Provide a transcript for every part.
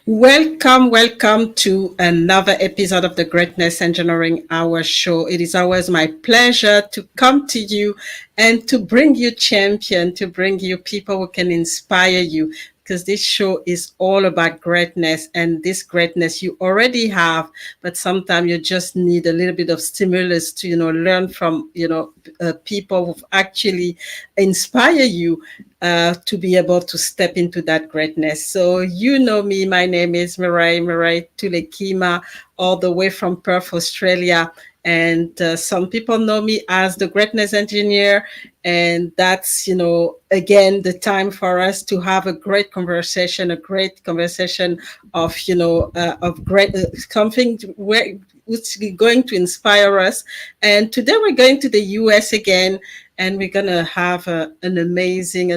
Welcome to another episode of the Greatness Engineering Hour show. It is always my pleasure to come to you and to bring you champion, to bring you people who can inspire you, because this show is all about greatness, and this greatness you already have, but sometimes you just need a little bit of stimulus to, learn from, people who actually inspire you to be able to step into that greatness. So you know me, my name is Mireille Tulekima, all the way from Perth, Australia. And some people know me as the greatness engineer. And that's, again, the time for us to have a great conversation of, of great something where it's going to inspire us. And today we're going to the US again, and we're going to have an amazing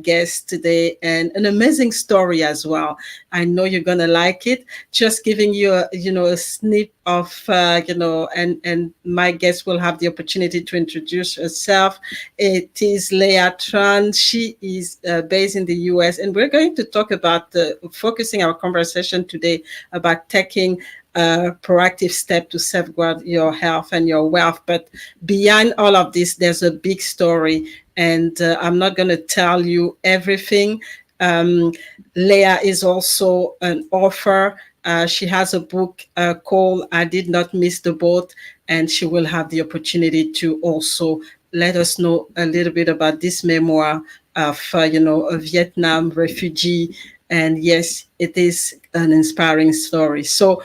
guest today, and an amazing story as well. I know you're going to like it. Just giving you a snip of, and my guest will have the opportunity to introduce herself. It is Lea Tran. She is based in the US, and we're going to talk about focusing our conversation today about taking a proactive step to safeguard your health and your wealth. But beyond all of this, there's a big story, and I'm not going to tell you everything. Lea is also an author. She has a book called I Did Not Miss the Boat, and she will have the opportunity to also let us know a little bit about this memoir of, a Vietnam refugee. And yes, it is an inspiring story. So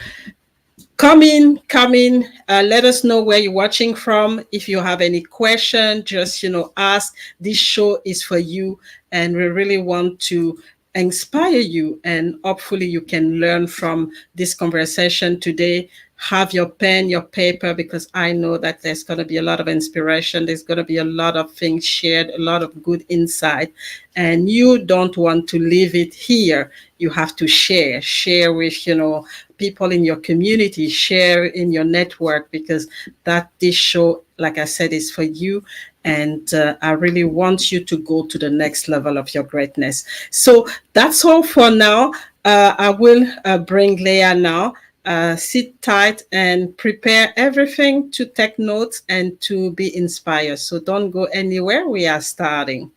come in. Let us know where you're watching from. If you have any question, just, ask. This show is for you, and we really want to inspire you, and hopefully you can learn from this conversation today. Have your pen, your paper, because I know that there's going to be a lot of inspiration. There's going to be a lot of things shared, a lot of good insight, and you don't want to leave it here. You have to share with, people in your community, share in your network, because this show, like I said, is for you. And I really want you to go to the next level of your greatness. So that's all for now. I will bring Lea now. Sit tight and prepare everything to take notes and to be inspired. So don't go anywhere. We are starting.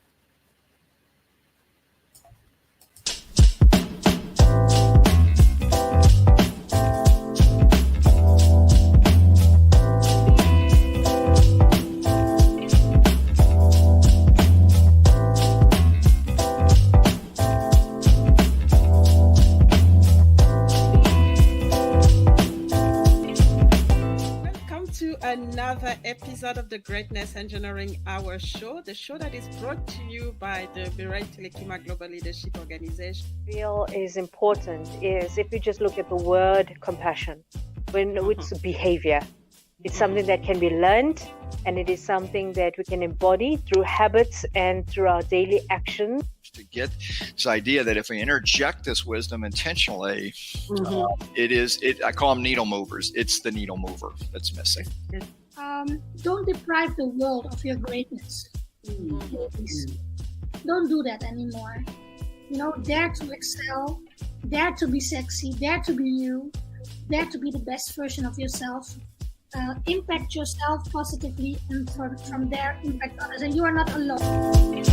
Another episode of the Greatness Engineering Hour show, the show that is brought to you by the Mireille Tulekima Global Leadership Organization. Real is important is if you just look at the word compassion, when it's behavior, it's something that can be learned, and it is something that we can embody through habits and through our daily actions. To get this idea that if we interject this wisdom intentionally, I call them needle movers. It's the needle mover that's missing. Don't deprive the world of your greatness. Please. Don't do that anymore. Dare to excel, dare to be sexy, dare to be you, dare to be the best version of yourself. Impact yourself positively, and from there impact others. And you are not alone.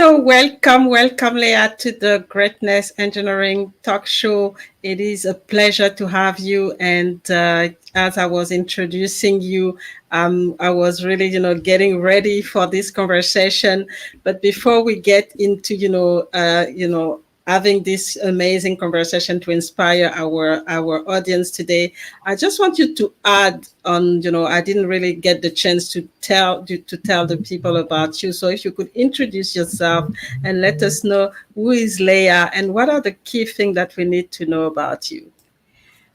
So welcome, Lea, to the Greatness Engineering Talk Show. It is a pleasure to have you. And as I was introducing you, I was really, getting ready for this conversation. But before we get into, having this amazing conversation to inspire our audience today, I just want you to add on. I didn't really get the chance to tell the people about you. So if you could introduce yourself and let us know who is Lea and what are the key things that we need to know about you.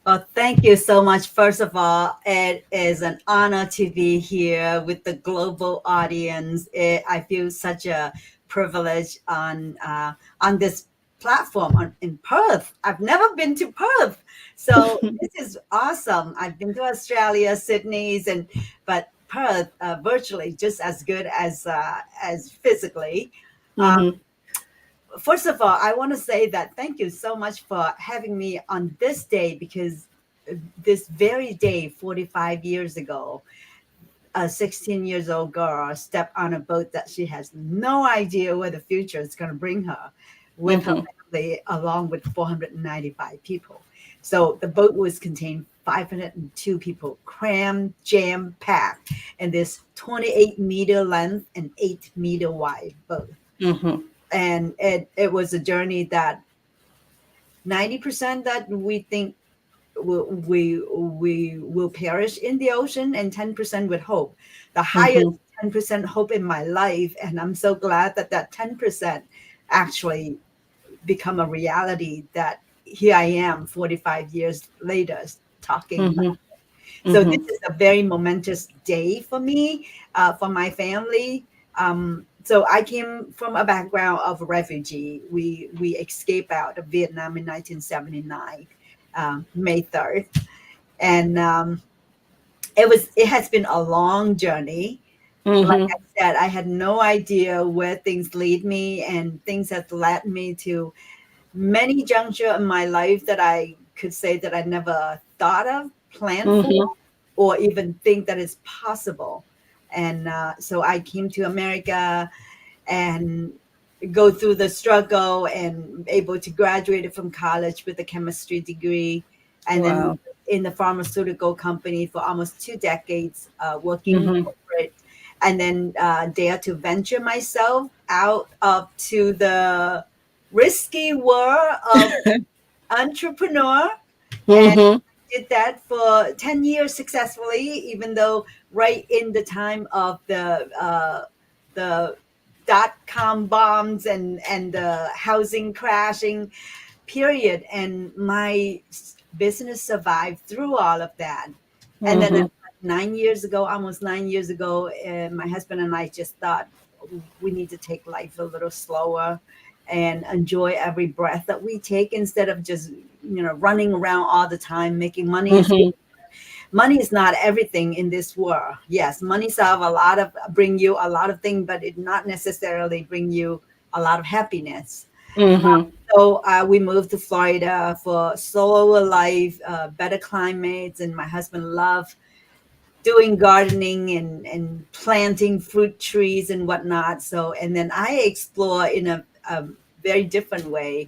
Well, thank you so much. First of all, it is an honor to be here with the global audience. I feel such a privilege on this platform in Perth. I've never been to Perth, so this is awesome. I've been to Australia, Sydney's, but Perth virtually just as good as physically. Mm-hmm. First of all, I want to say that thank you so much for having me on this day, because this very day, 45 years ago, a 16 years old girl stepped on a boat that she has no idea where the future is going to bring her with her family, along with 495 people. So the boat was contained 502 people, crammed, jam-packed in this 28-meter length and 8-meter wide boat. Mm-hmm. And it was a journey that 90% that we think we will perish in the ocean, and 10% with hope. The highest 10% hope in my life, and I'm so glad that 10% actually become a reality, that here I am 45 years later talking about it. So this is a very momentous day for me, for my family. So I came from a background of a refugee. We escaped out of Vietnam in 1979, May 3rd. And it has been a long journey. Like I said, I had no idea where things lead me, and things have led me to many junctures in my life that I could say that I never thought of, planned for, or even think that is possible. And so I came to America and go through the struggle, and able to graduate from college with a chemistry degree, and then in the pharmaceutical company for almost 2 decades, working corporate, and then dare to venture myself out to the risky world of entrepreneur. And did that for 10 years successfully, even though right in the time of the dot-com bombs and the housing crashing period. And my business survived through all of that. And then 9 years ago, almost 9 years ago, my husband and I just thought we need to take life a little slower and enjoy every breath that we take, instead of just running around all the time making money. Money is not everything in this world. Yes, money bring you a lot of things, but it not necessarily bring you a lot of happiness. So we moved to Florida for slower life, better climates, and my husband loved doing gardening and planting fruit trees and whatnot. So, and then I explore in a very different way.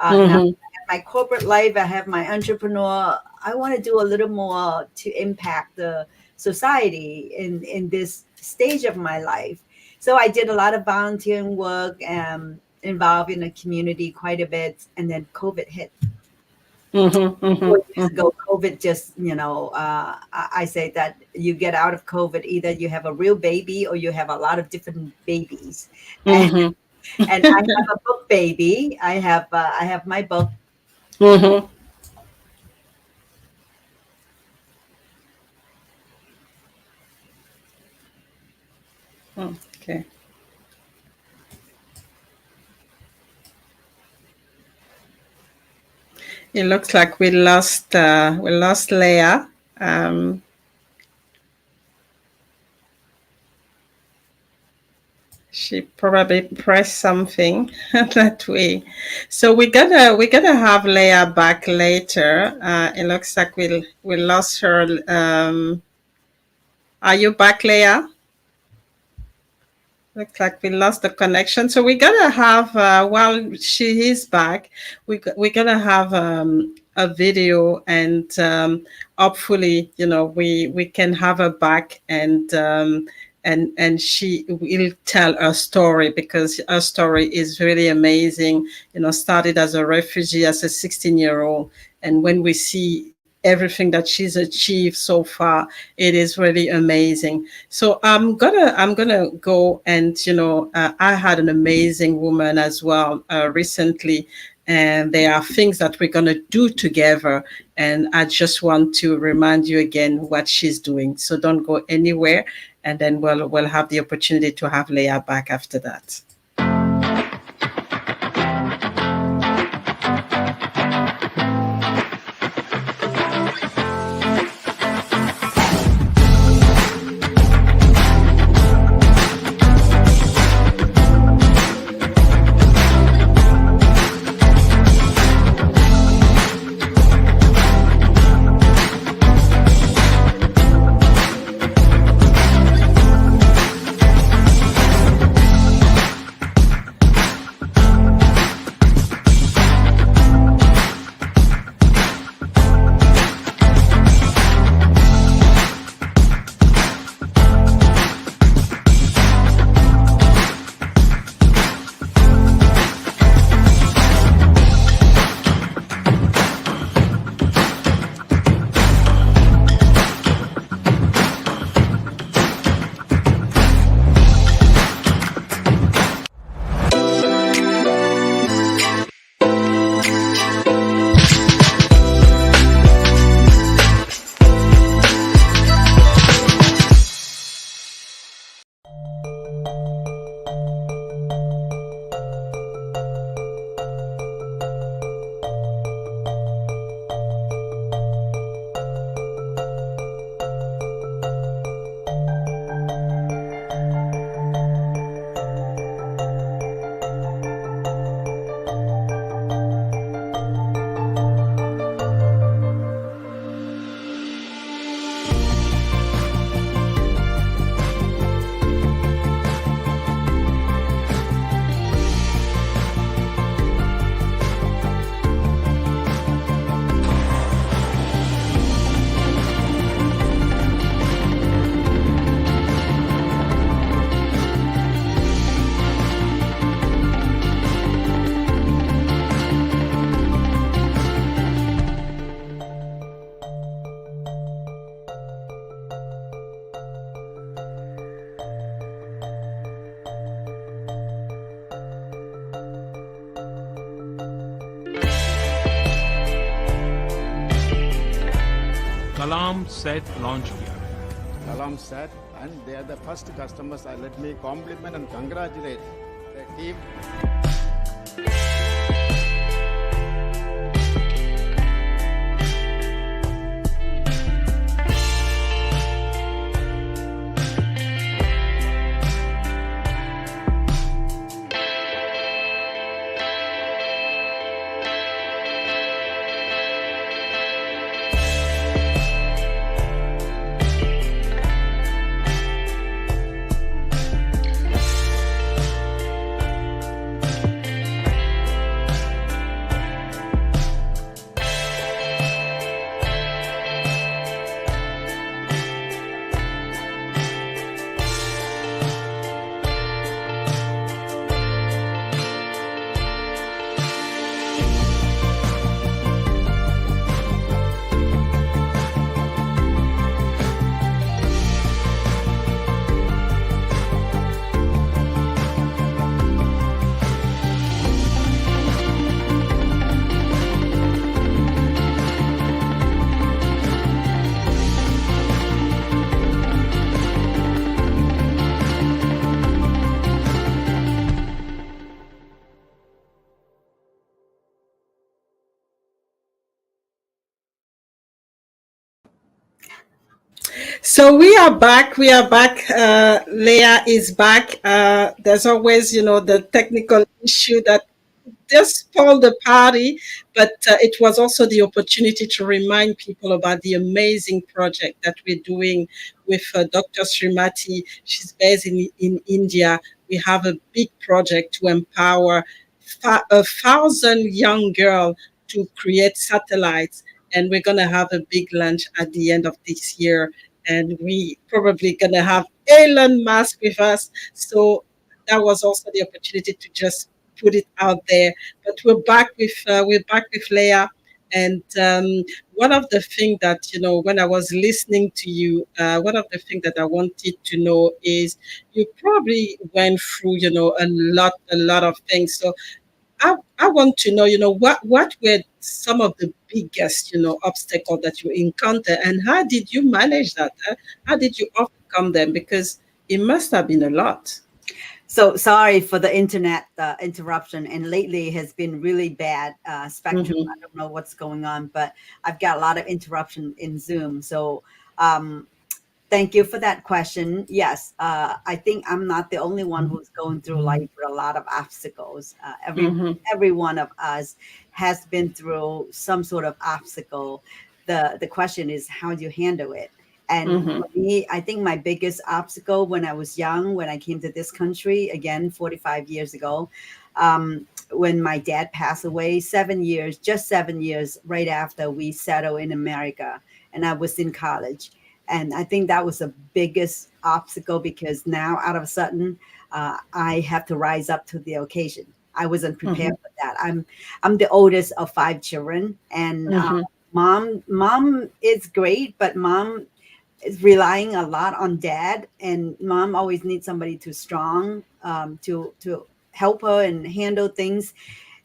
Now, my corporate life, I have my entrepreneur. I want to do a little more to impact the society in this stage of my life. So I did a lot of volunteering work, involved in the community quite a bit, and then COVID hit. 4 years ago, COVID just, I say that you get out of COVID, either you have a real baby or you have a lot of different babies. And I have a book baby. I have my book. Okay. It looks like we lost Lea. She probably pressed something that way. So we're gonna have Lea back later. It looks like we lost her. Are you back, Lea? Looks like we lost the connection. So we're gonna have while she is back, we're gonna have a video, and hopefully, we can have her back, and she will tell her story, because her story is really amazing. Started as a refugee, as a 16-year-old, and when we see everything that she's achieved so far, it is really amazing. So I'm gonna go, and I had an amazing woman as well recently, and there are things that we're gonna do together. And I just want to remind you again what she's doing. So don't go anywhere, and then we'll have the opportunity to have Lea back after that. Kalam set launch किया है। Kalam said, and they are the first customers. Let me compliment and congratulate the team. So we are back. We are back. Lea is back. There's always, the technical issue that just spoil the party, but it was also the opportunity to remind people about the amazing project that we're doing with Dr. Srimati. She's based in India. We have a big project to empower 1,000 young girls to create satellites. And we're going to have a big lunch at the end of this year. And we probably going to have Elon Musk with us. So that was also the opportunity to just put it out there. But we're back with Lea. And one of the things that, when I was listening to you, one of the things that I wanted to know is you probably went through, a lot of things. So I want to know, what were some of the biggest, obstacles that you encountered, and how did you manage that? How did you overcome them? Because it must have been a lot. So sorry for the internet interruption, and lately has been really bad spectrum. I don't know what's going on, but I've got a lot of interruption in Zoom. So thank you for that question. Yes, I think I'm not the only one who's going through life with a lot of obstacles. Every one of us has been through some sort of obstacle. The question is, how do you handle it? And for me, I think my biggest obstacle when I was young, when I came to this country, again, 45 years ago, when my dad passed away, 7 years, just 7 years right after we settled in America, and I was in college. And I think that was the biggest obstacle, because now out of a sudden, I have to rise up to the occasion. I wasn't prepared for that. I'm the oldest of 5 children, and mom is great, but mom is relying a lot on dad, and mom always needs somebody too strong to help her and handle things.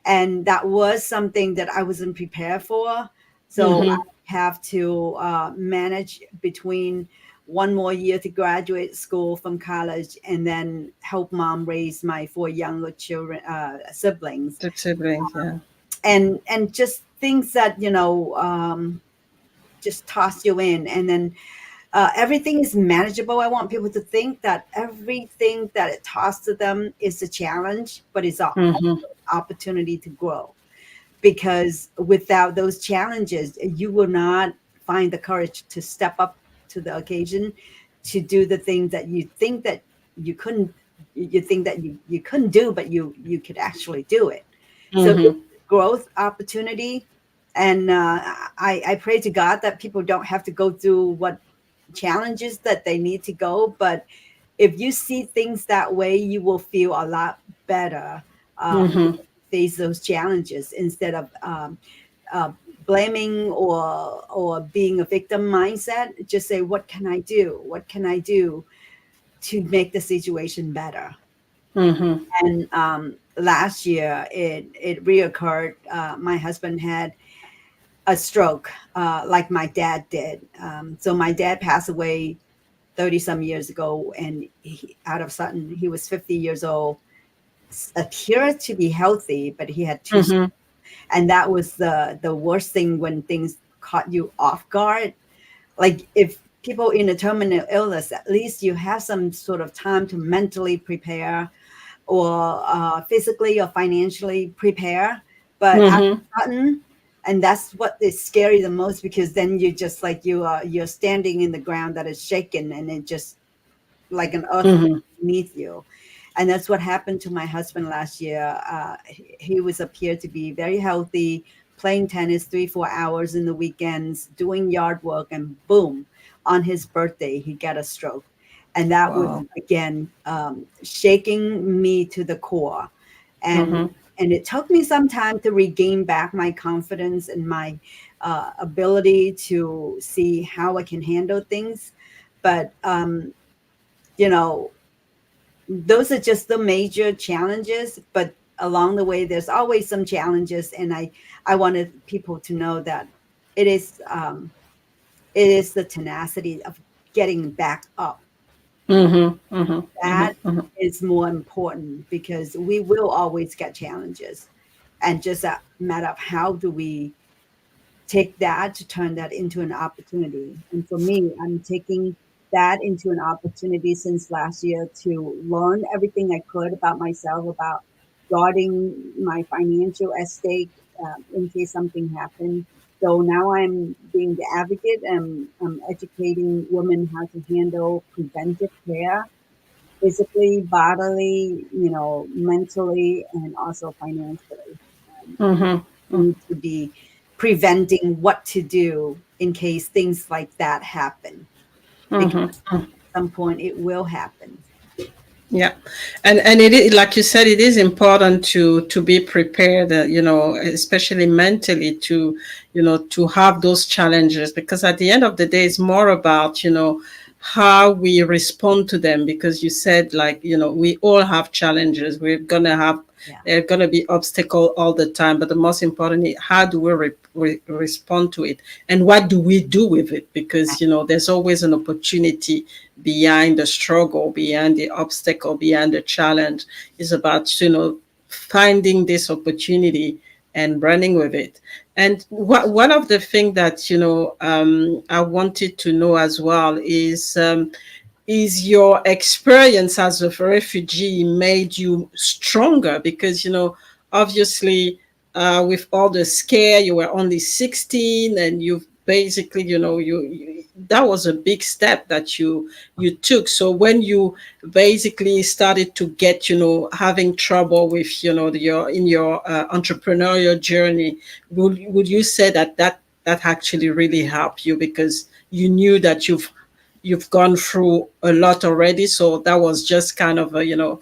And that was something that I wasn't prepared for. So I have to manage between one more year to graduate school from college, and then help mom raise my 4 younger children, siblings. The siblings, yeah. And just things that, just toss you in. And then everything is manageable. I want people to think that everything that it tossed to them is a challenge, but it's an opportunity to grow. Because without those challenges, you will not find the courage to step up to the occasion, to do the things that you think that you couldn't, you couldn't do, but you could actually do it. So growth opportunity. And I pray to God that people don't have to go through what challenges that they need to go. But if you see things that way, you will feel a lot better. Face those challenges instead of blaming or being a victim mindset. Just say, what can I do? What can I do to make the situation better? And last year it reoccurred. My husband had a stroke, like my dad did. So my dad passed away 30 some years ago, and out of sudden he was 50 years old, appeared to be healthy, but he had 2 and that was the worst thing, when things caught you off guard. Like, if people in a terminal illness, at least you have some sort of time to mentally prepare, or physically or financially prepare. But all of a sudden, and that's what is scary the most, because then you're just like, you're standing in the ground that is shaken, and it just like an earthquake beneath you. And that's what happened to my husband last year. He was appeared to be very healthy, playing tennis 3-4 hours in the weekends, doing yard work, and boom, on his birthday, he got a stroke. And that was, again, shaking me to the core. And it took me some time to regain back my confidence and my ability to see how I can handle things. But, those are just the major challenges. But along the way, there's always some challenges. And I wanted people to know that it is the tenacity of getting back up. That is more important, because we will always get challenges, and just a matter of how do we take that to turn that into an opportunity. And for me, I'm taking that into an opportunity since last year to learn everything I could about myself, about guarding my financial at stake in case something happened. So now I'm being the advocate and I'm educating women how to handle preventive care, physically, bodily, mentally, and also financially. Mm-hmm. Need to be preventing what to do in case things like that happen, because Mm-hmm. at some point it will happen. Yeah, and it is, like you said, it is important to be prepared, especially mentally, to have those challenges, because at the end of the day, it's more about how we respond to them. Because you said, like, we all have challenges. We're gonna have Yeah. There are gonna be obstacle all the time, but the most important is how do we respond to it, and what do we do with it? Because there's always an opportunity behind the struggle, behind the obstacle, behind the challenge. Is about finding this opportunity and running with it. And one of the things that I wanted to know as well is your experience as a refugee made you stronger? Because obviously, with all the scare, you were only 16, and you've basically, that was a big step that you took. So when you basically started to get, having trouble with, your entrepreneurial journey, would you say that actually really helped you, because you knew that you've gone through a lot already? So that was just kind of a little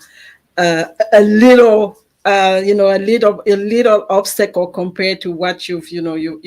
a little obstacle compared to what you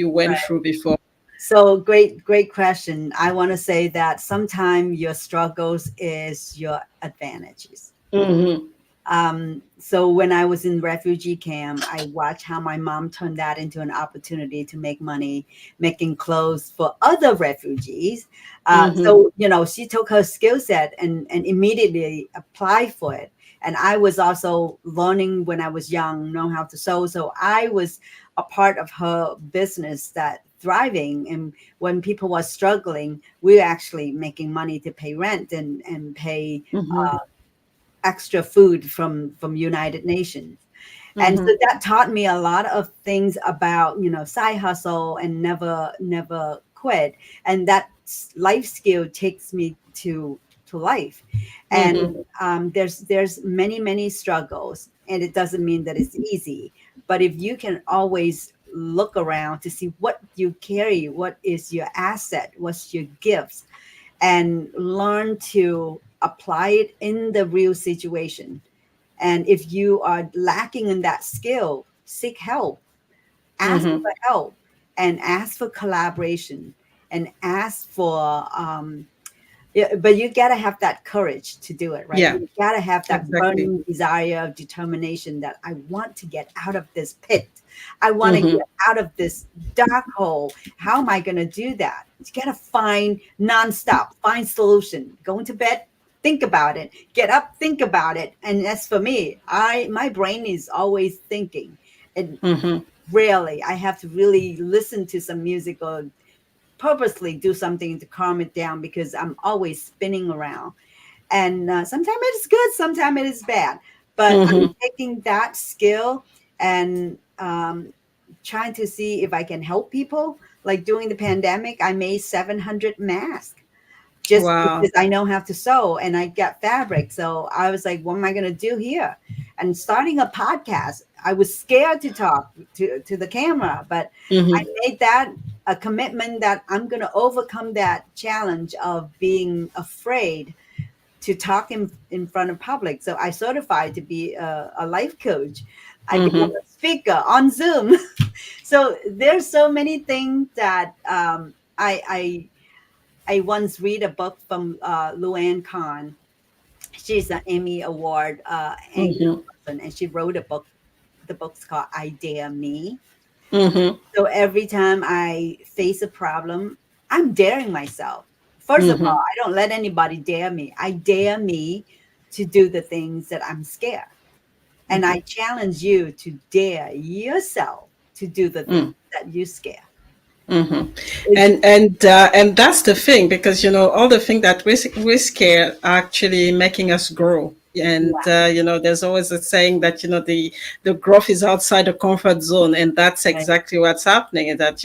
went through before. So great question. I want to say that sometimes your struggles is your advantages. Mm-hmm. So when I was in refugee camp, I watched how my mom turned that into an opportunity to make money, making clothes for other refugees. Mm-hmm. So, she took her skill set and immediately applied for it. And I was also learning when I was young, know how to sew. So I was a part of her business that thriving. And when people were struggling, we were actually making money to pay rent and pay Mm-hmm. extra food from United Nations. And so that taught me a lot of things about side hustle and never quit. And that life skill takes me to life. And there's many struggles, and it doesn't mean that it's easy. But if you can always look around to see what you carry, what is your asset, what's your gifts, and learn to apply it in the real situation. And if you are lacking in that skill, seek help, ask for help, and ask for collaboration, and ask for yeah, but you gotta have that courage to do it, right? Yeah, You gotta have that exactly. burning desire of determination that I want to get out of this pit. I want to get out of this dark hole. How am I gonna do that? You gotta find nonstop, find solution. Going to bed, think about it. Get up, think about it. And that's for me. My brain is always thinking. And rarely I have to really listen to some music or purposely do something to calm it down, because I'm always spinning around. And sometimes it is good, sometimes it is bad. But I'm taking that skill and trying to see if I can help people. Like during the pandemic, I made 700 masks just Wow. because I know how to sew and I get fabric. So I was like, what am I going to do here? And starting a podcast, I was scared to talk to the camera, but I made that a commitment that I'm going to overcome that challenge of being afraid to talk in front of public. So I certified to be a life coach. I become a speaker on Zoom. So there's so many things that I once read a book from Luann Khan. She's an Emmy Award anchor person, and she wrote a book. The book's called I Dare Me. So every time I face a problem, I'm daring myself. First of all, I don't let anybody dare me. I dare me to do the things that I'm scared. And I challenge you to dare yourself to do the things that you scare. And that's the thing, because all the things that we scare are actually making us grow. And there's always a saying that the growth is outside the comfort zone, and that's exactly what's happening. Is that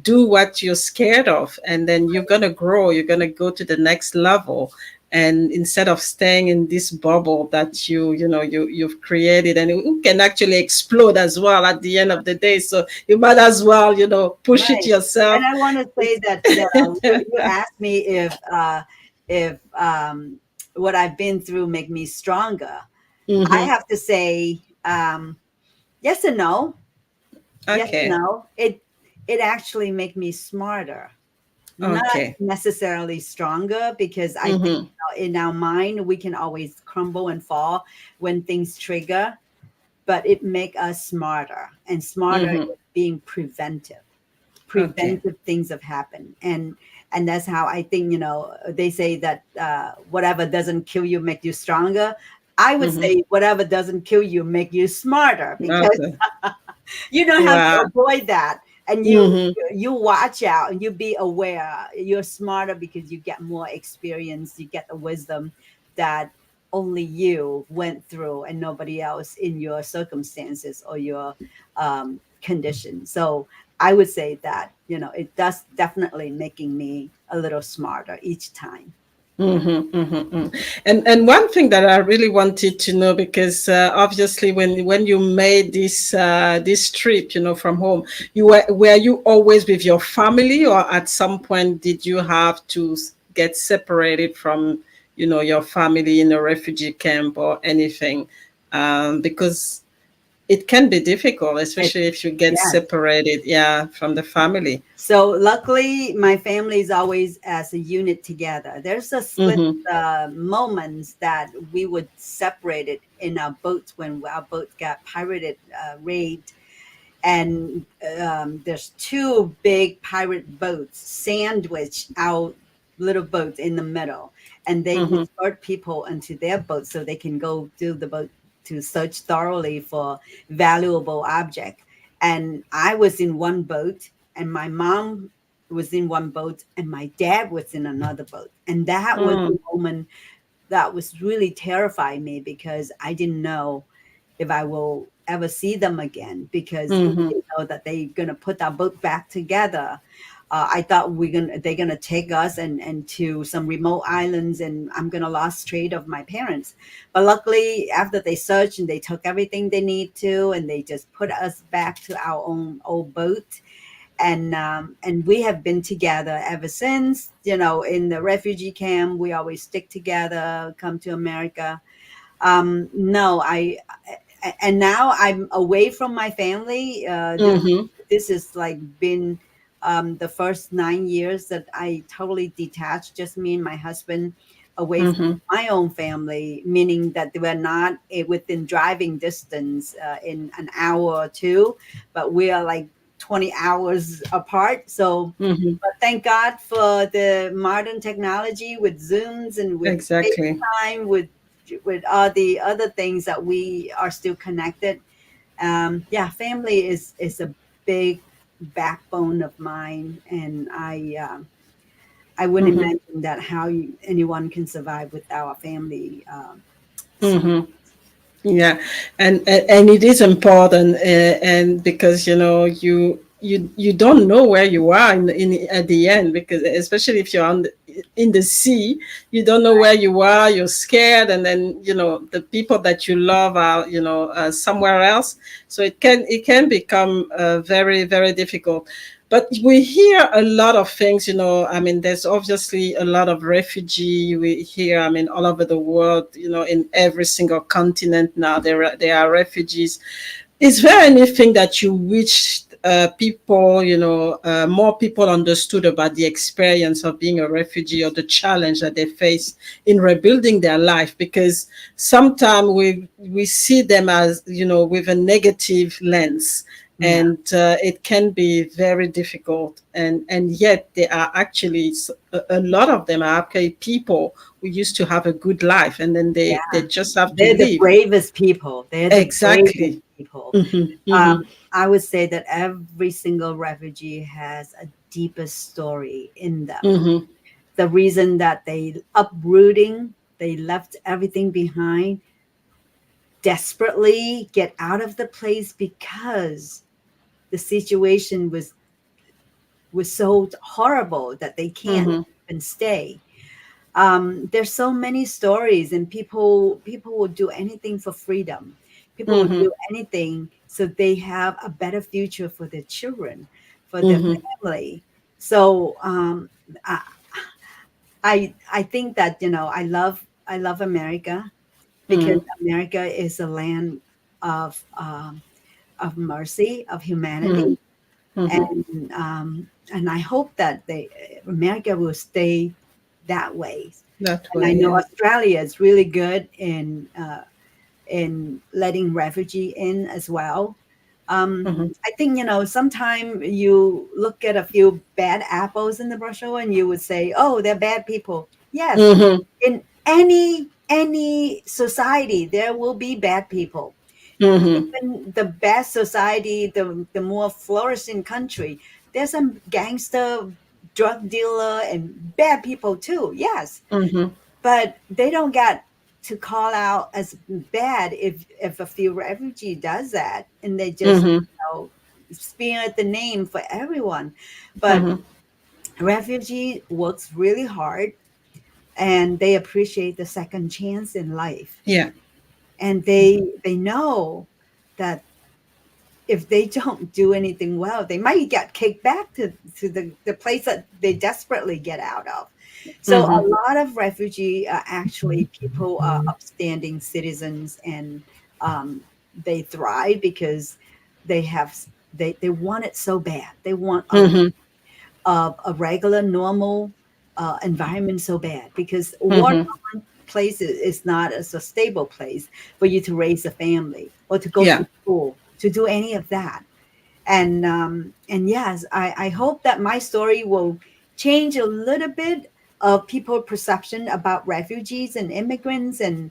do what you're scared of, and then you're gonna grow. You're gonna go to the next level. And instead of staying in this bubble that you've created, and it can actually explode as well at the end of the day. So you might as well push it yourself. And I want to say that you asked me if what I've been through make me stronger. I have to say yes and no. Okay. Yes and no. It actually make me smarter. Not necessarily stronger, because I think in our mind we can always crumble and fall when things trigger, but it make us smarter, and smarter is being preventive things have happened. And that's how I think, they say that whatever doesn't kill you make you stronger. I would say whatever doesn't kill you make you smarter, because you don't have to avoid that. And you watch out and you be aware. You're smarter because you get more experience. You get the wisdom that only you went through and nobody else in your circumstances or your condition. So I would say that, it does definitely making me a little smarter each time. And one thing that I really wanted to know, because obviously when you made this trip, from home, were you always with your family, or at some point did you have to get separated from your family in a refugee camp or anything? Because it can be difficult, especially if you get separated, from the family. So luckily, my family is always as a unit together. There's a split moments that we would separate it in our boats when our boat got pirated, raided. And there's two big pirate boats sandwiched our little boat in the middle. And they escort people into their boat so they can go do the boat to search thoroughly for valuable object. And I was in one boat, and my mom was in one boat, and my dad was in another boat. And that was the moment that was really terrifying me, because I didn't know if I will ever see them again, because we didn't know that they're gonna put our boat back together. I thought they're gonna take us and to some remote islands, and I'm gonna lost trace of my parents. But luckily, after they searched and they took everything they need to, and they just put us back to our own old boat, and we have been together ever since. In the refugee camp, we always stick together. Come to America. And now I'm away from my family. This is like been the first 9 years that I totally detached, just me and my husband, away from my own family, meaning that they were not within driving distance in an hour or two, but we are like 20 hours apart. So but thank God for the modern technology with Zooms and with FaceTime, with all the other things that we are still connected. Family is a big backbone of mine, and I wouldn't imagine that how anyone can survive without a family. Yeah, and it is important, and because you don't know where you are in at the end, because especially if you're in the sea, you don't know where you are. You're scared, and then the people that you love are somewhere else. So it can become very, very difficult. But we hear a lot of things, there's obviously a lot of refugee. We hear, all over the world, in every single continent now, there are refugees. Is there anything that you wish people, more people understood about the experience of being a refugee, or the challenge that they face in rebuilding their life? Because sometimes we see them as, with a negative lens. And it can be very difficult, and yet they are actually a lot of them are actually people who used to have a good life, and then they just have to leave. They're the bravest people. They're the Exactly. bravest people. I would say that every single refugee has a deeper story in them. The reason that they uprooting They left everything behind, desperately get out of the place because the situation was so horrible that they can't even stay. There's so many stories, and people will do anything for freedom. People will do anything so they have a better future for their children, for their family. So I think that, you know, I love America, because America is a land of mercy, of humanity, and I hope that America will stay that way. That And I way, know yeah. Australia is really good in letting refugee in as well. I think, you know, sometimes you look at a few bad apples in the bushel and you would say, "Oh, they're bad people." Yes, in any society there will be bad people. Even the best society, the more flourishing country, there's some gangster, drug dealer, and bad people too. Yes, but they don't get to call out as bad if a few refugee does that, and they just, you know, smear the name for everyone. But refugee works really hard, and they appreciate the second chance in life, Yeah. and they know that if they don't do anything well, they might get kicked back to the place that they desperately get out of. So a lot of refugee are actually people, upstanding citizens, and they thrive because they want it so bad. They want a regular, normal environment so bad, because war place is not as a stable place for you to raise a family or to go Yeah. to school, to do any of that. And yes, I hope that my story will change a little bit of people's perception about refugees and immigrants, and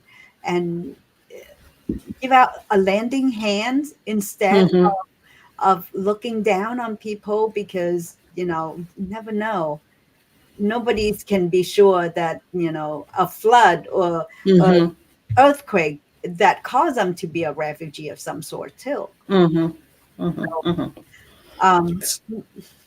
give out a lending hand instead of looking down on people, because, you know, you never know. Nobody can be sure that, you know, a flood or earthquake that caused them to be a refugee of some sort too. Um,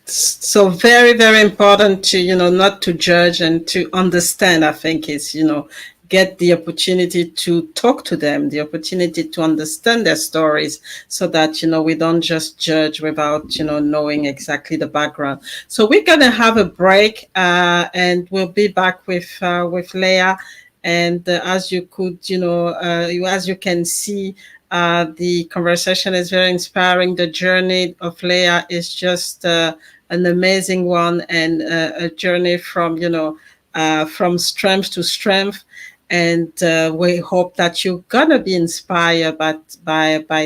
So very, very important to, you know, not to judge and to understand. I think is, you know, get the opportunity to talk to them, the opportunity to understand their stories, so that, you know, we don't just judge without, you know, knowing exactly the background. So we're gonna have a break, and we'll be back with Lea. And as you could, you know, as you can see, the conversation is very inspiring. The journey of Lea is just an amazing one, and a journey from, you know, from strength to strength. And we hope that you're gonna be inspired by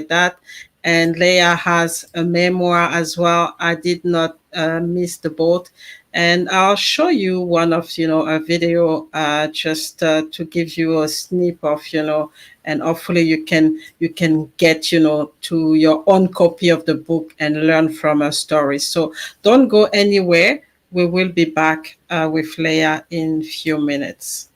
that. And Leah has a memoir as well. I did not miss the boat, and I'll show you one of, you know, a video, just to give you a snip of, you know, and hopefully you can get, you know, to your own copy of the book and learn from her story. So don't go anywhere. We will be back with Leah in a few minutes.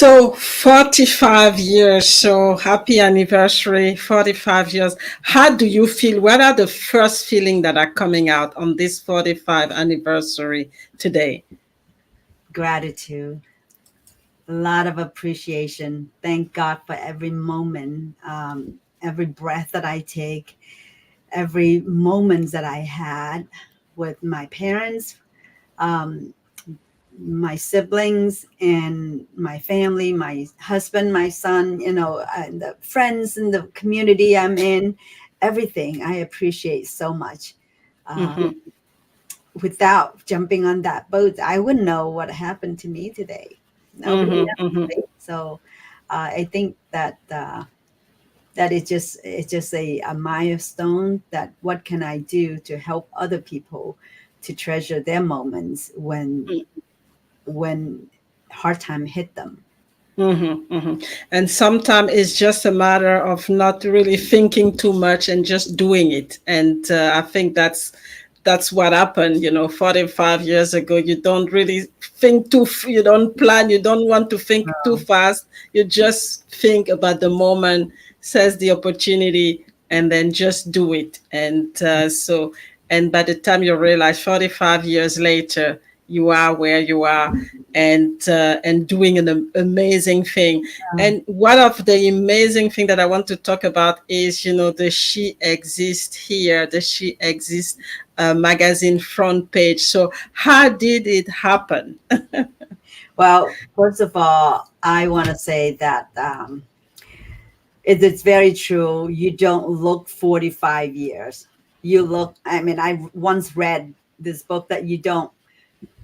So 45 years, so happy anniversary, 45 years. How do you feel? What are the first feelings that are coming out on this 45 anniversary today? Gratitude, a lot of appreciation. Thank God for every moment, every breath that I take, every moment that I had with my parents, um, my siblings, and my family, my husband, my son, and the friends and the community I'm in. Everything I appreciate so much. Uh, Mhm. Without jumping on that boat, I wouldn't know what happened to me today. Nobody Mhm. knows, Mhm. right? So I think that it's just a milestone. That what can I do to help other people to treasure their moments when hard time hit them. And sometimes it's just a matter of not really thinking too much and just doing it. And I think that's what happened. 45 years ago. You don't really think you don't plan. You don't want to think too fast. You just think about the moment, seize the opportunity, and then just do it. And by the time you realize 45 years later, you are where you are, and doing an amazing thing. And one of the amazing thing that I want to talk about is, the She Exists here, the She Exists magazine front page. So how did it happen? Well, first of all, I want to say that it's very true. You don't look 45 years. You look, I mean, I once read this book that you don't,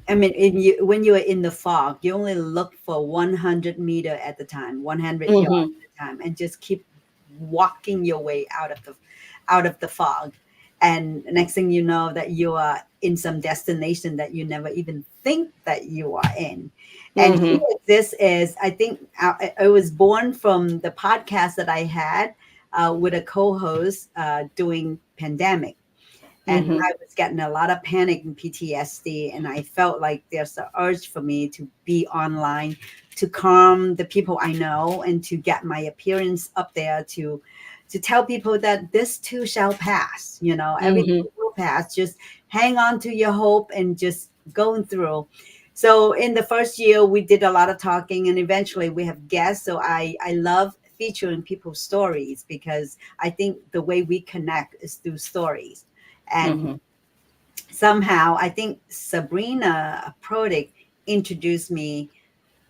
I mean, when you are in the fog, you only look for 100 meters at the time, 100 yards Mm-hmm. at a time, and just keep walking your way out of the fog. And next thing you know, that you are in some destination that you never even think that you are in. And Mm-hmm. this is, I think, I was born from the podcast that I had with a co-host doing pandemic, and Mm-hmm. I was getting a lot of panic and PTSD, and I felt like there's an urge for me to be online, to calm the people I know, and to get my appearance up there, to tell people that this too shall pass. Everything Mm-hmm. will pass. Just hang on to your hope and just going through. So in the first year, we did a lot of talking, and eventually we have guests. So I love featuring people's stories, because I think the way we connect is through stories. And Mm-hmm. somehow, I think Sabrina Prodick introduced me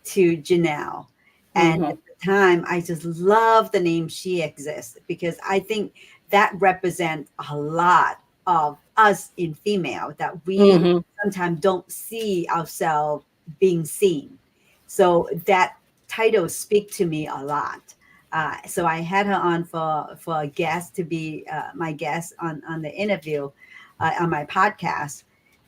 to Janelle. And Mm-hmm. at the time, I just love the name She Exists, because I think that represents a lot of us in female, that we Mm-hmm. sometimes don't see ourselves being seen. So that title speak to me a lot. So I had her on for a guest to be my guest on the interview on my podcast,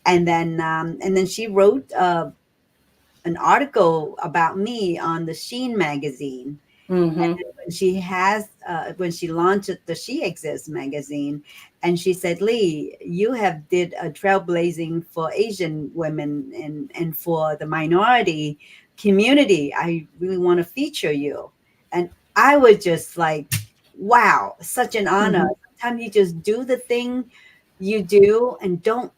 and then she wrote an article about me on the Sheen magazine. Mm-hmm. And then when she launched the She Exists magazine, and she said, Lee, you have did a trailblazing for Asian women and for the minority community. I really want to feature you. And I was just like, wow, such an honor. Mm-hmm. Sometimes you just do the thing you do and don't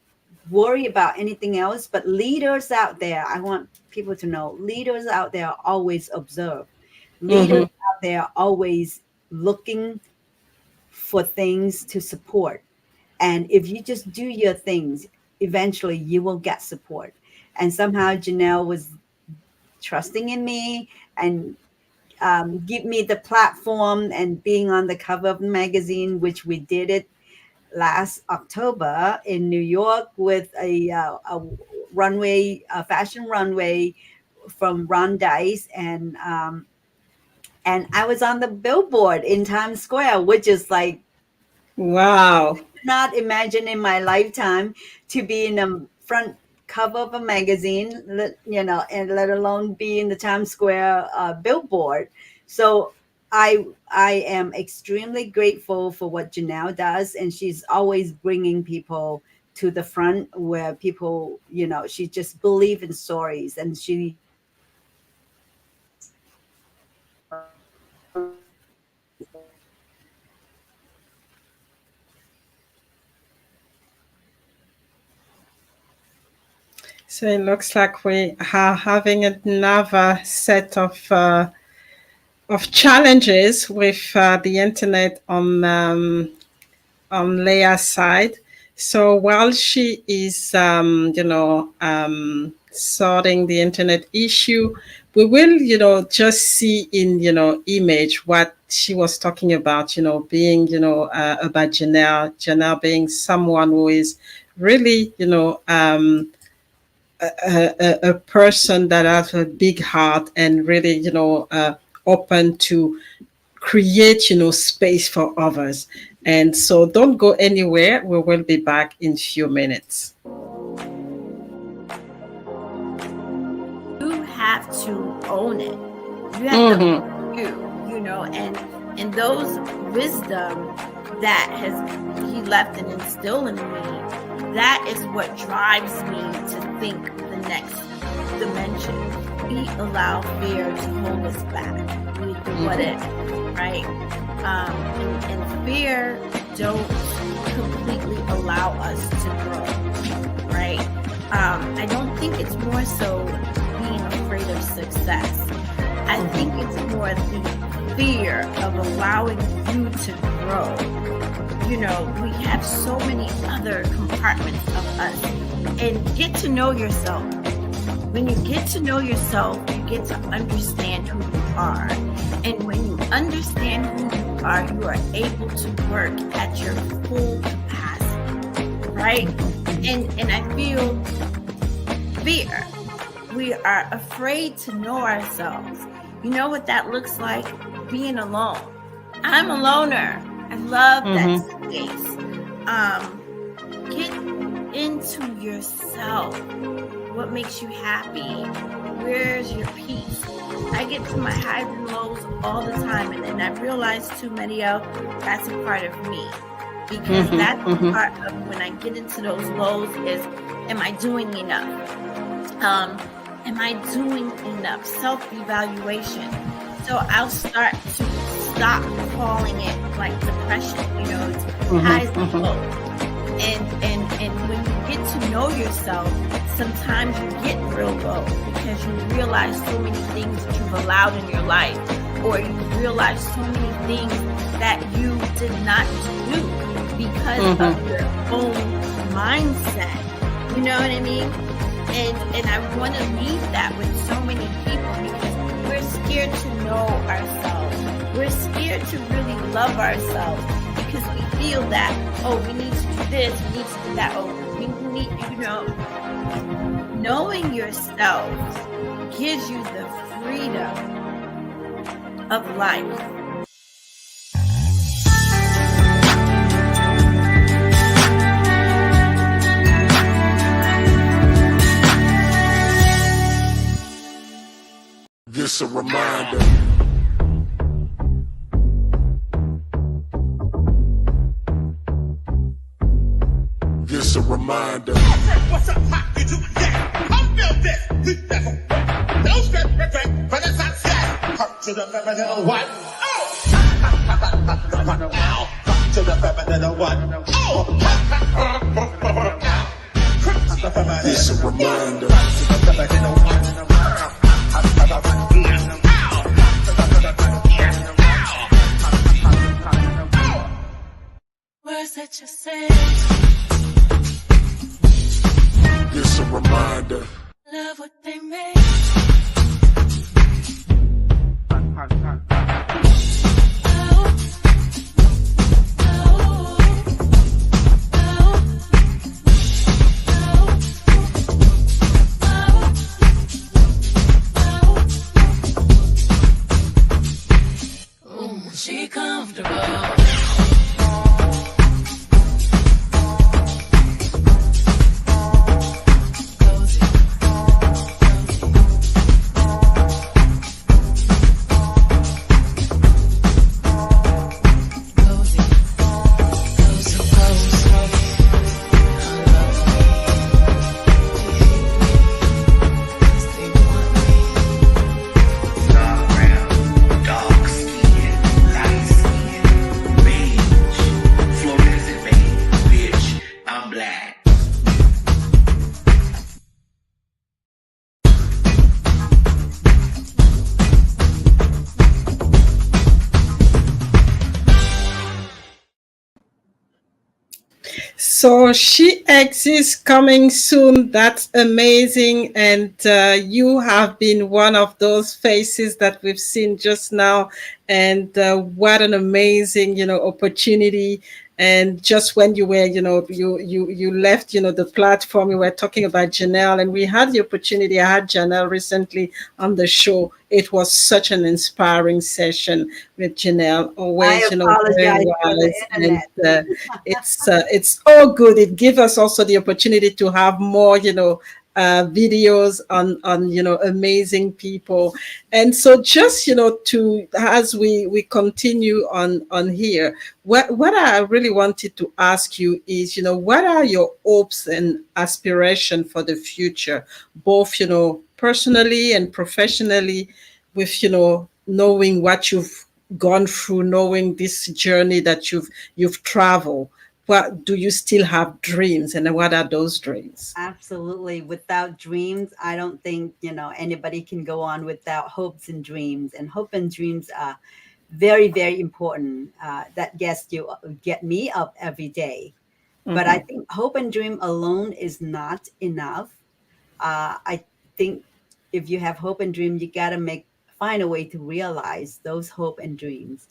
worry about anything else. But leaders out there, I want people to know, leaders out there always observe. Leaders Mm-hmm. out there always looking for things to support. And if you just do your things, eventually you will get support. And somehow Janelle was trusting in me and give me the platform and being on the cover of the magazine, which we did it last October in New York with a runway, a fashion runway from Ron Dice, and I was on the billboard in Times Square, which is like, Wow. not imagine in my lifetime to be in the front cover of a magazine, and let alone be in the Times Square billboard. So I am extremely grateful for what Janelle does, and she's always bringing people to the front where people, she just believe in stories, and she So it looks like we are having another set of challenges with the internet on Leah's side. So while she is, sorting the internet issue, we will, just see in, image what she was talking about, being, about Janelle. Janelle being someone who is really, a person that has a big heart and really, open to create, space for others. And so don't go anywhere. We will be back in a few minutes. You have to own it. You have to own and those wisdom that he left and instilled in me, that is what drives me to think the next dimension. We allow fear to hold us back. What if, right? And fear don't completely allow us to grow, right? I don't think it's more so being afraid of success. I think it's more the fear of allowing you to grow. We have so many other compartments of us, and get to know yourself. When you get to know yourself, you get to understand who you are. And when you understand who you are able to work at your full capacity, right? And I feel fear. We are afraid to know ourselves. You know what that looks like? Being alone. I'm a loner. I love that space. Get into yourself. What makes you happy? Where's your peace? I get to my highs and lows all the time, and I realize too, Mario, that's a part of me. Because that's part of when I get into those lows is, am I doing enough? Am I doing enough? Self-evaluation. So I'll start to stop calling it like depression, it's highs and lows. And when you get to know yourself, sometimes you get real low because you realize so many things that you've allowed in your life, or you realize so many things that you did not do because of your own mindset. You know what I mean? And I want to leave that with so many people because we're scared to know ourselves. We're scared to really love ourselves because we feel that, we need to do this, we need to do that, we need, knowing yourself gives you the freedom of life. This a reminder. This a reminder. What's up, pop? You do that? I'm built this. We never no stress, regret, but it's not sad. Hurt to the feminine one. Oh! Hurt to the feminine one. Oh! This a reminder. Words that you say. This a reminder. Love what they make. She comfortable. So She Exists coming soon. That's amazing. And you have been one of those faces that we've seen just now. And what an amazing, opportunity. And just when you were, you left, the platform, we were talking about Janelle, and we had the opportunity. I had Janelle recently on the show. It was such an inspiring session with Janelle. I Always, very apologize for the wise, and internet. it's all good. It gives us also the opportunity to have more, videos on amazing people. And so just to as we continue on here, what I really wanted to ask you is, what are your hopes and aspiration for the future, both personally and professionally, with knowing what you've gone through, knowing this journey that you've traveled. What do you still have dreams, and what are those dreams? Absolutely. Without dreams, I don't think, anybody can go on without hopes and dreams. And hope and dreams are very, very important. That get me up every day. But I think hope and dream alone is not enough. I think if you have hope and dream, you got to find a way to realize those hope and dreams.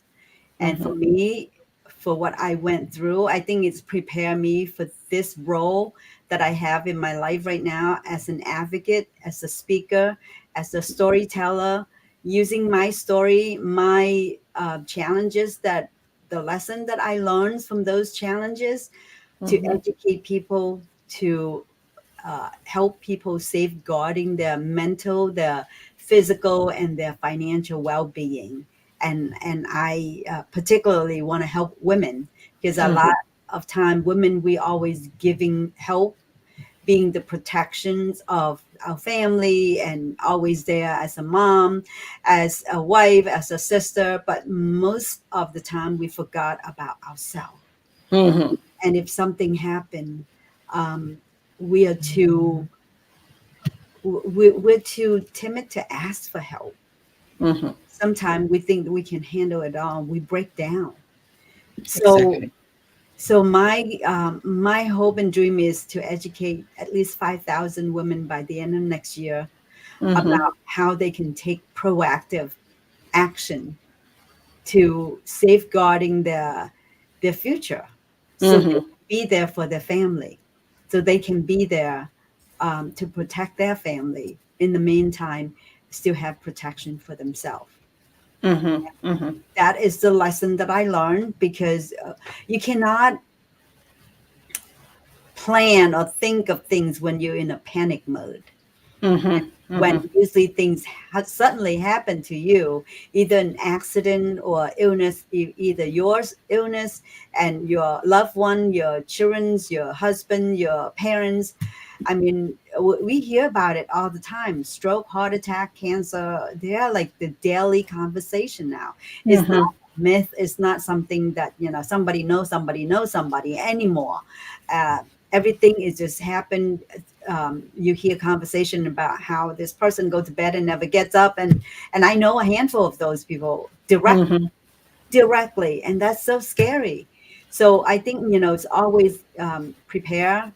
And for me, for what I went through, I think it's prepared me for this role that I have in my life right now as an advocate, as a speaker, as a storyteller, using my story, my challenges, that the lesson that I learned from those challenges to educate people, to help people safeguarding their mental, their physical, and their financial well-being. And I particularly want to help women, because a lot of time women, we always giving help, being the protections of our family, and always there as a mom, as a wife, as a sister. But most of the time we forgot about ourselves. And if something happened, we are too we're too timid to ask for help. Sometimes we think that we can handle it all. We break down. Exactly. So my hope and dream is to educate at least 5,000 women by the end of next year about how they can take proactive action to safeguarding their future, so they can be there for their family, so they can be there to protect their family. In the meantime, still have protection for themselves. That is the lesson that I learned, because you cannot plan or think of things when you're in a panic mode. When usually things suddenly happen to you, either an accident or illness, either yours illness and your loved one, your children's, your husband, your parents. I mean, we hear about it all the time. Stroke, heart attack, cancer, they are like the daily conversation now. It's not a myth. It's not something that, somebody knows somebody anymore. Everything is just happened. You hear conversation about how this person goes to bed and never gets up. And I know a handful of those people directly. And that's so scary. So I think, it's always prepare,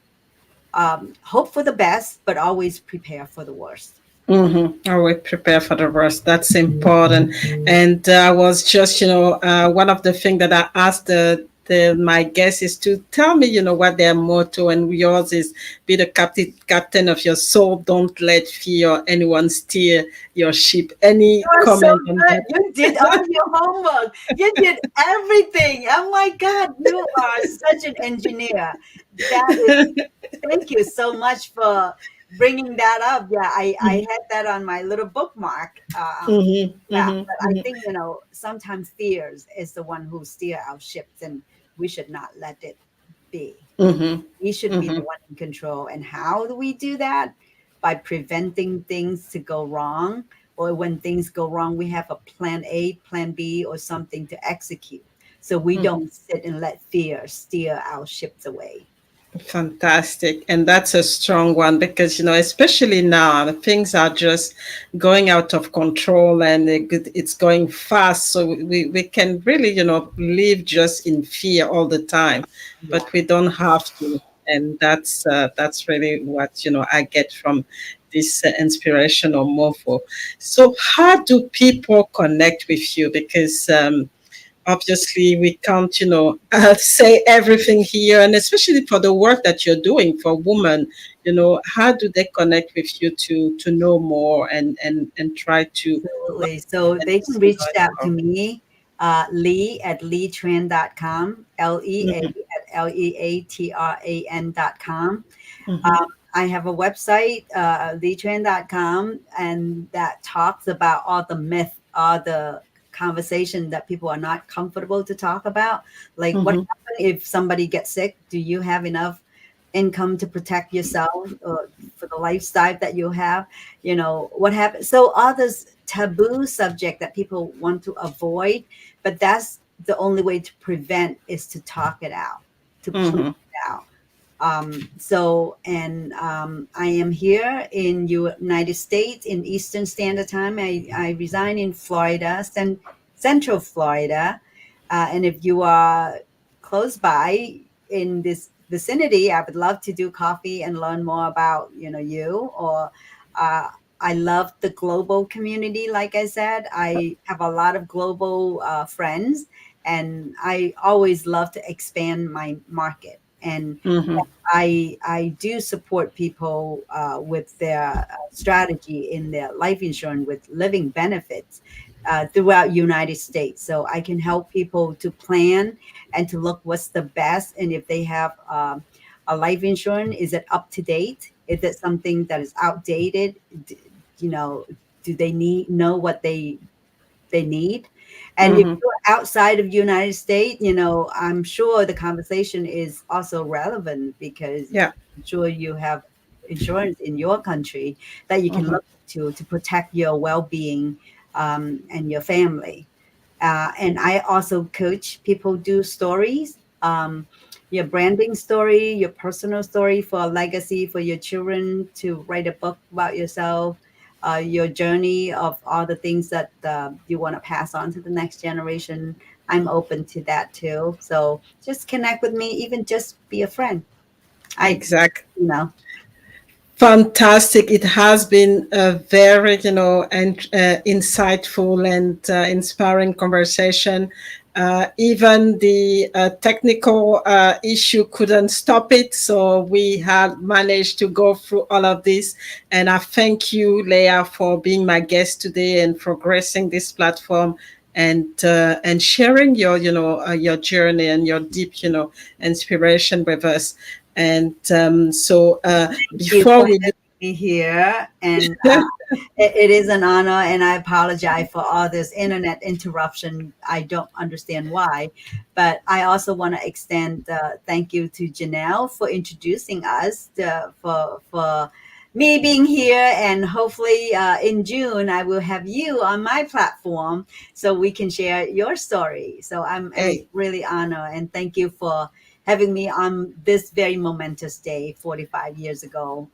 hope for the best, but always prepare for the worst. Always prepare for the worst. That's important. And I was just, one of the things that I asked my guests is to tell me, what their motto, and yours is be the captain of your soul. Don't let fear or anyone steer your ship. Any You're comment so on good. that? You did all your homework. You did everything. Oh my God, you are such an engineer. Thank you so much for bringing that up. Yeah, I had that on my little bookmark. But I think, sometimes fears is the one who steer our ships, and we should not let it be. We should be the one in control. And how do we do that? By preventing things to go wrong, or when things go wrong, we have a plan A, plan B, or something to execute. So we don't sit and let fear steer our ships away. Fantastic. And that's a strong one because, especially now, things are just going out of control and it's going fast. So we can really, live just in fear all the time, but we don't have to. And that's really what, I get from this inspirational mofo. So how do people connect with you? Because, obviously we can't say everything here, and especially for the work that you're doing for women, how do they connect with you to know more and try to Absolutely. So they can reach out to me, Lee at leatran.com, LEA at LEATRAN.com. I have a website, leatran.com, and that talks about all the myth, all the conversation that people are not comfortable to talk about. Like what happens if somebody gets sick? Do you have enough income to protect yourself for the lifestyle that you have? What happens? So all this taboo subject that people want to avoid, but that's the only way to prevent is to talk it out, to plead it out. I am here in United States in Eastern Standard Time. I reside in Florida, Central Florida. And if you are close by in this vicinity, I would love to do coffee and learn more about, you or, I love the global community. Like I said, I have a lot of global friends, and I always love to expand my market. And I do support people with their strategy in their life insurance with living benefits throughout United States. So I can help people to plan and to look what's the best. And if they have a life insurance, is it up to date? Is it something that is outdated? Do they know what they need? And if you're outside of United States, I'm sure the conversation is also relevant because I'm sure you have insurance in your country that you can look to protect your well-being and your family. And I also coach people do stories, your branding story, your personal story for a legacy for your children to write a book about yourself. Your journey of all the things that you want to pass on to the next generation. I'm open to that too. So just connect with me, even just be a friend. Exactly. You Fantastic. It has been a very, insightful and inspiring conversation. Even the technical issue couldn't stop it. So we had managed to go through all of this. And I thank you, Lea, for being my guest today and for gracing this platform and sharing your, your journey and your deep, inspiration with us. And before we be here, and it is an honor, and I apologize for all this internet interruption. I don't understand why, but I also want to extend thank you to Janelle for introducing us, for me being here, and hopefully in June I will have you on my platform so we can share your story. So I'm really honored, and thank you for having me on this very momentous day 45 years ago.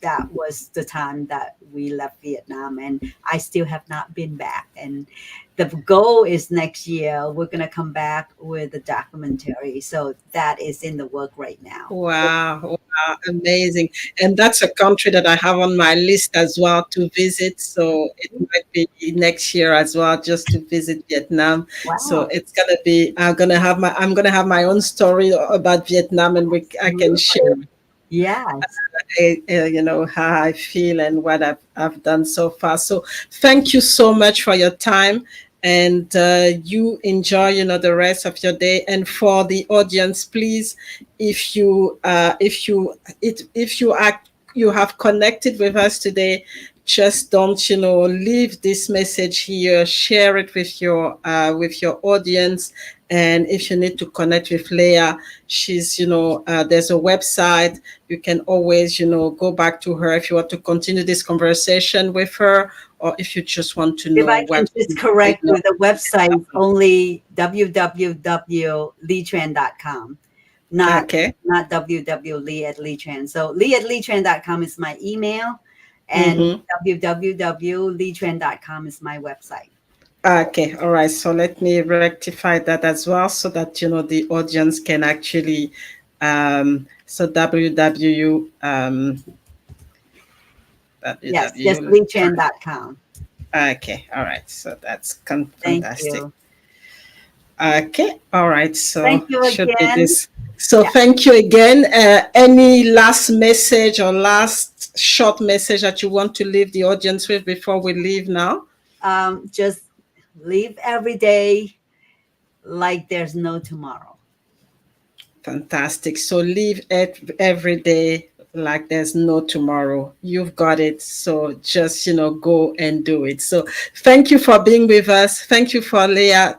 That was the time that we left Vietnam, and I still have not been back. And the goal is next year we're going to come back with a documentary. So that is in the work right now. Wow, amazing. And that's a country that I have on my list as well to visit. So it might be next year as well, just to visit Vietnam. Wow. So it's gonna be I'm gonna have my own story about Vietnam, and I can share. Yes. How I feel and what I've done so far. So thank you so much for your time, and you enjoy the rest of your day. And for the audience, please, if you have connected with us today, just don't leave this message here. Share it with your audience. And if you need to connect with Lea, she's there's a website. You can always go back to her if you want to continue this conversation with her, or if you just want to know. If I can just correct you, the website is only www.leatran.com. not Okay. not www.lee@leetran. So lee@leetran.com is my email, and www.leetran.com is my website. Okay, all right. So let me rectify that as well, so that the audience can actually so www Yes, just www. leetran.com. Okay, all right. So that's Thank fantastic. you. Okay, all right. Thank So you should be again. this. So Yeah. thank you again. Any last message or last short message that you want to leave the audience with before we leave now? Just live every day like there's no tomorrow. Fantastic. So live it every day like there's no tomorrow. You've got it. So just, go and do it. So thank you for being with us. Thank you for Lea,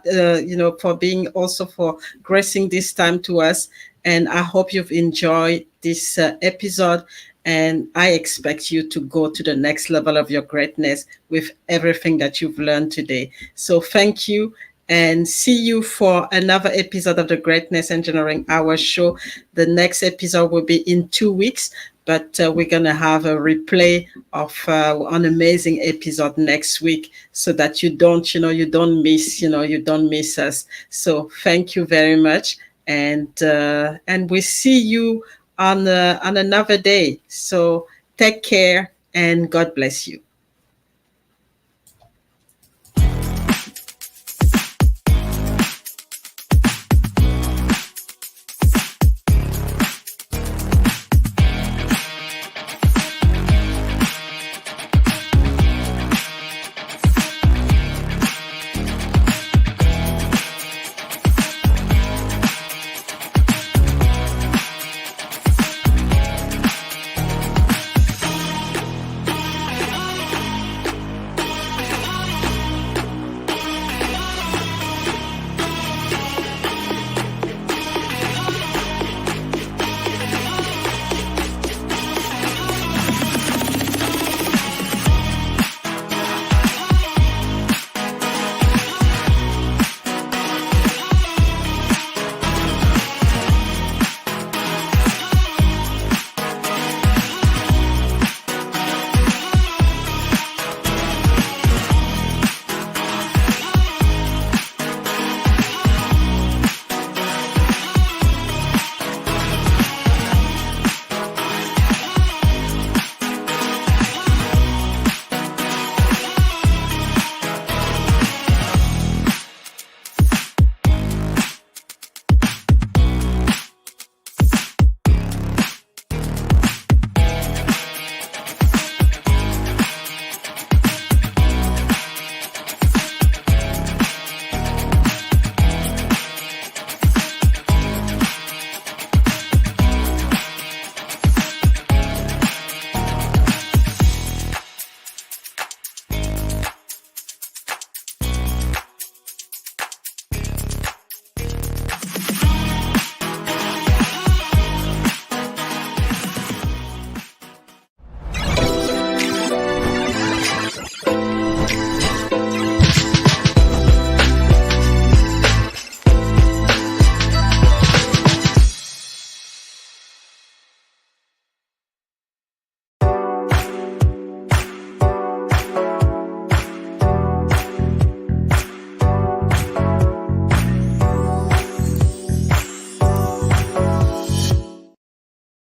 for being also for gracing this time to us. And I hope you've enjoyed this episode. And I expect you to go to the next level of your greatness with everything that you've learned today. So thank you, and see you for another episode of the Greatness Engineering Hour show. The next episode will be in 2 weeks, but we're going to have a replay of an amazing episode next week, so that you don't miss us. So thank you very much. And we see you on another day. So take care, and God bless you.